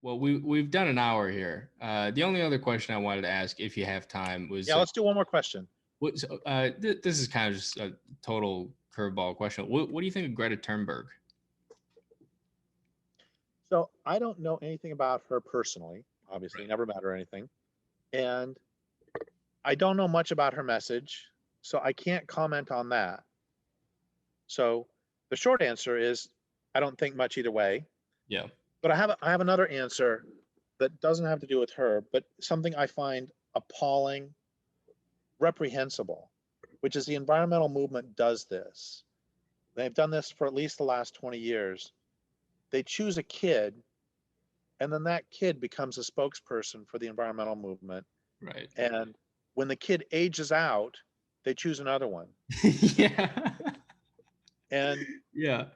Well, we've done an hour here. The only other question I wanted to ask, if you have time, Yeah, was let's do one more question. this is kind of just a total curveball question. What do you think of Greta Thunberg? So I don't know anything about her personally, obviously, Right. never met her or anything. And I don't know much about her message, so I can't comment on that. So the short answer is I don't think much either way. Yeah. But I have another answer that doesn't have to do with her, but something I find appalling, reprehensible, which is the environmental movement does this. They've done this for at least the last 20 years. They choose a kid, and then that kid becomes a spokesperson for the environmental movement. Right. And when the kid ages out, they choose another one. Yeah. And Yeah.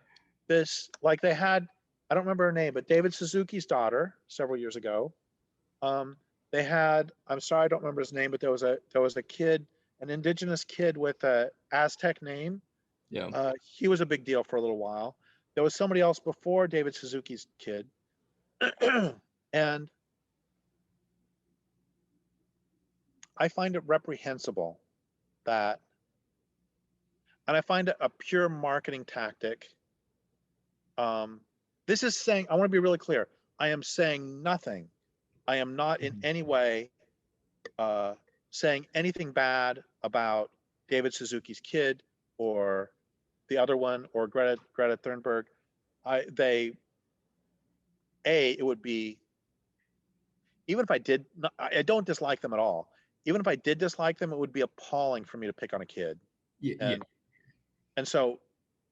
this, like they had, I don't remember her name, but David Suzuki's daughter several years ago. Um, they had, I'm sorry, I don't remember his name, but there was a kid, an indigenous kid with a Aztec name. Yeah. He was a big deal for a little while. There was somebody else before David Suzuki's kid, and I find it reprehensible that, and I find it a pure marketing tactic. Um, this is saying, I want to be really clear. I am saying nothing. I am not in Mhm. any way uh, saying anything bad about David Suzuki's kid or the other one or Greta Thunberg. It would be, even if I did, I don't dislike them at all. Even if I did dislike them, it would be appalling for me to pick on a kid. Yeah. Yeah. And so,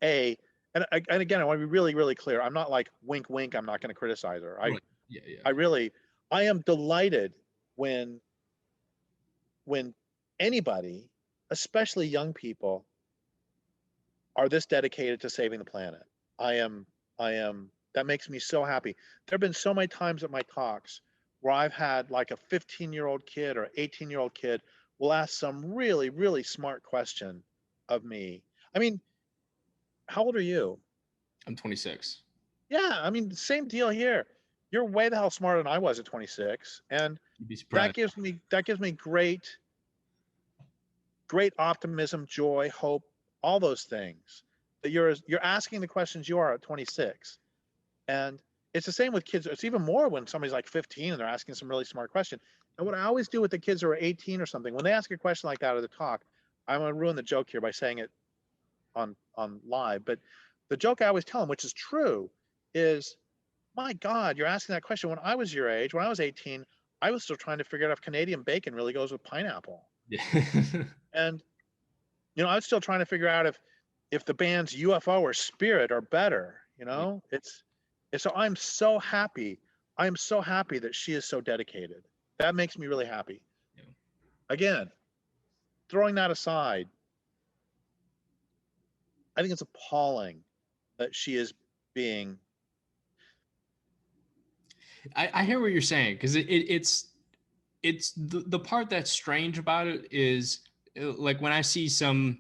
a and again, I want to be really really clear. I'm not like wink wink. I'm not going to criticize her. Right. Yeah. Yeah. I really I am delighted when when anybody, especially young people, are this dedicated to saving the planet. I am that makes me so happy. There have been so many times at my talks where I've had like a 15-year-old kid or 18-year-old kid will ask some really really smart question of me. I mean, how old are you? I'm 26. Yeah, I mean, same deal here. You're way the hell smarter than I was at 26, and You'd be that surprised. gives me great optimism, joy, hope, all those things. That you're asking the questions you are at 26, and it's the same with kids. It's even more when somebody's like 15 and they're asking some really smart question. And what I always do with the kids who are 18 or something, when they ask a question like that at the talk, I'm going to ruin the joke here by saying it on live, but the joke I always tell them, which is true, is my God, you're asking that question. When I was your age, when I was 18, I was still trying to figure out if Canadian bacon really goes with pineapple. Yeah. And I was still trying to figure out if the bands UFO or Spirit are better. Yeah. So I'm so happy. I am so happy that she is so dedicated. That makes me really happy. Yeah. Again, throwing that aside, I think it's appalling that she is being. I hear what you're saying, because it's the part that's strange about it is, like when I see some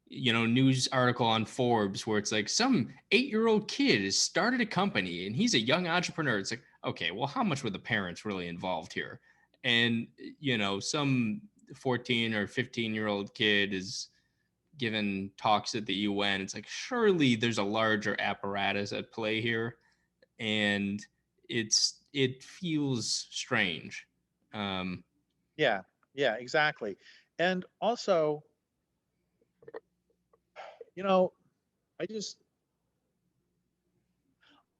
news article on Forbes where it's like some 8-year-old kid has started a company and he's a young entrepreneur. It's like, okay, well, how much were the parents really involved here? And some 14 or 15-year-old kid is given talks at the UN. It's like, surely there's a larger apparatus at play here, and it feels strange. um Yeah, yeah, exactly. And also, you know, I just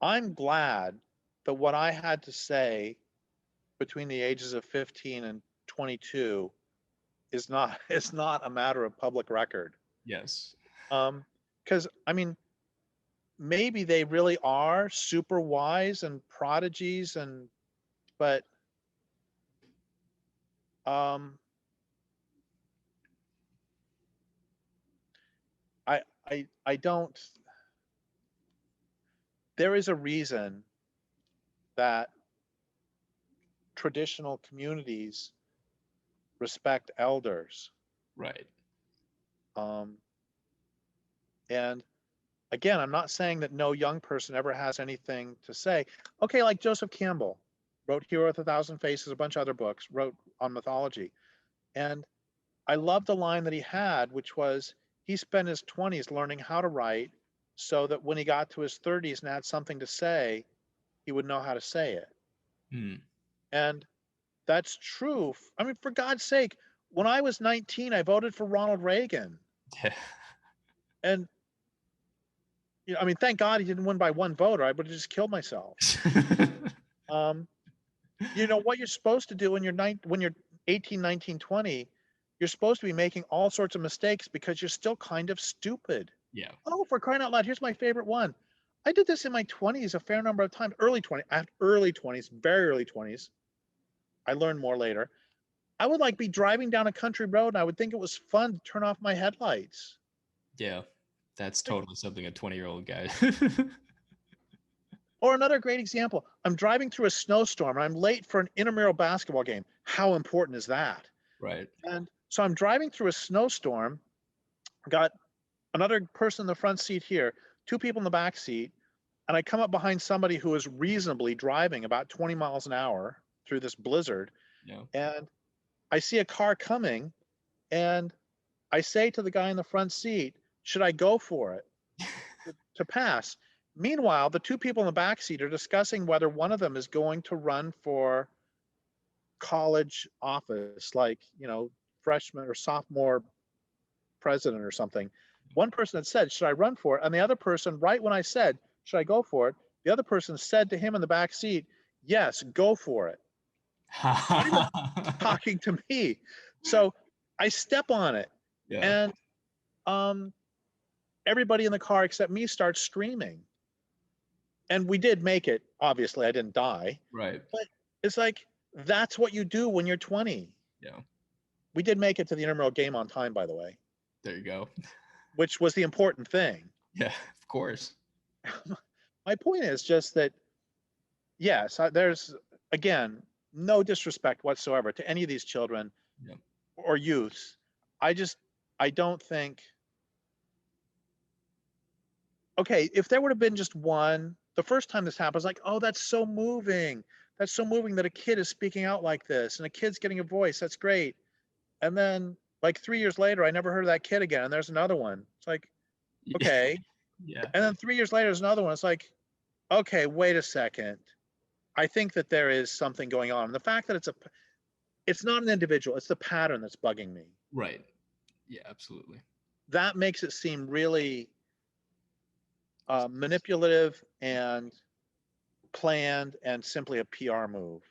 I'm glad that what I had to say between the ages of 15 and 22 is not is not a matter of public record. yes. Because I mean, maybe they really are super wise and prodigies, but um, I don't. There is a reason that traditional communities respect elders. Right. Um, and again, I'm not saying that no young person ever has anything to say. Okay, like Joseph Campbell. wrote Hero with a Thousand Faces, a bunch of other books, wrote on mythology. And I loved the line that he had, which was he spent his 20s learning how to write so that when he got to his 30s and had something to say, he would know how to say it. Hmm. And that's true. I mean, for God's sake, when I was 19, I voted for Ronald Reagan. Yeah. And, you know, I mean, thank God he didn't win by one vote, or I would have just killed myself. Um, you know, what you're supposed to do when you're 18, 19, 20, you're supposed to be making all sorts of mistakes because you're still kind of stupid. Yeah. Oh, for crying out loud, here's my favorite one. I did this in my 20s a fair number of times, early 20s, very early 20s. I learned more later. I would like be driving down a country road and I would think it was fun to turn off my headlights. Yeah. That's Like, totally something a 20-year-old guy. or another great example, I'm driving through a snowstorm and I'm late for an intramural basketball game. How important is that? Right. And so I'm driving through a snowstorm, got another person in the front seat here, two people in the back seat, and I come up behind somebody who is reasonably driving about 20 miles an hour through this blizzard, Yeah. and I see a car coming, and I say to the guy in the front seat, should I go for it to pass? Meanwhile, the two people in the back seat are discussing whether one of them is going to run for college office, like, you know, freshman or sophomore president or something. One person had said, should I run for it? And the other person, right when I said, should I go for it? The other person said to him in the back seat, yes, go for it. Not even talking to me. So I step on it, Yeah. and um, everybody in the car except me starts screaming. And we did make it. Obviously, I didn't die. Right. But it's like, that's what you do when you're 20. Yeah. We did make it to the intramural game on time, by the way, There you go. which was the important thing. Yeah, of course. My point is just that, yes, there's, again, no disrespect whatsoever to any of these children Yeah. or youths. I just, I don't think, okay, if there would have been just one, the first time this happens, like, oh, that's so moving. That's so moving that a kid is speaking out like this and a kid's getting a voice. That's great. And then, like, 3 years later, I never heard of that kid again. And there's another one. It's like, okay. Yeah. And then 3 years later, there's another one. It's like, okay, wait a second. I think that there is something going on. And the fact that it's not an individual, it's the pattern that's bugging me. Right. Yeah, absolutely. That makes it seem really manipulative and planned and simply a PR move.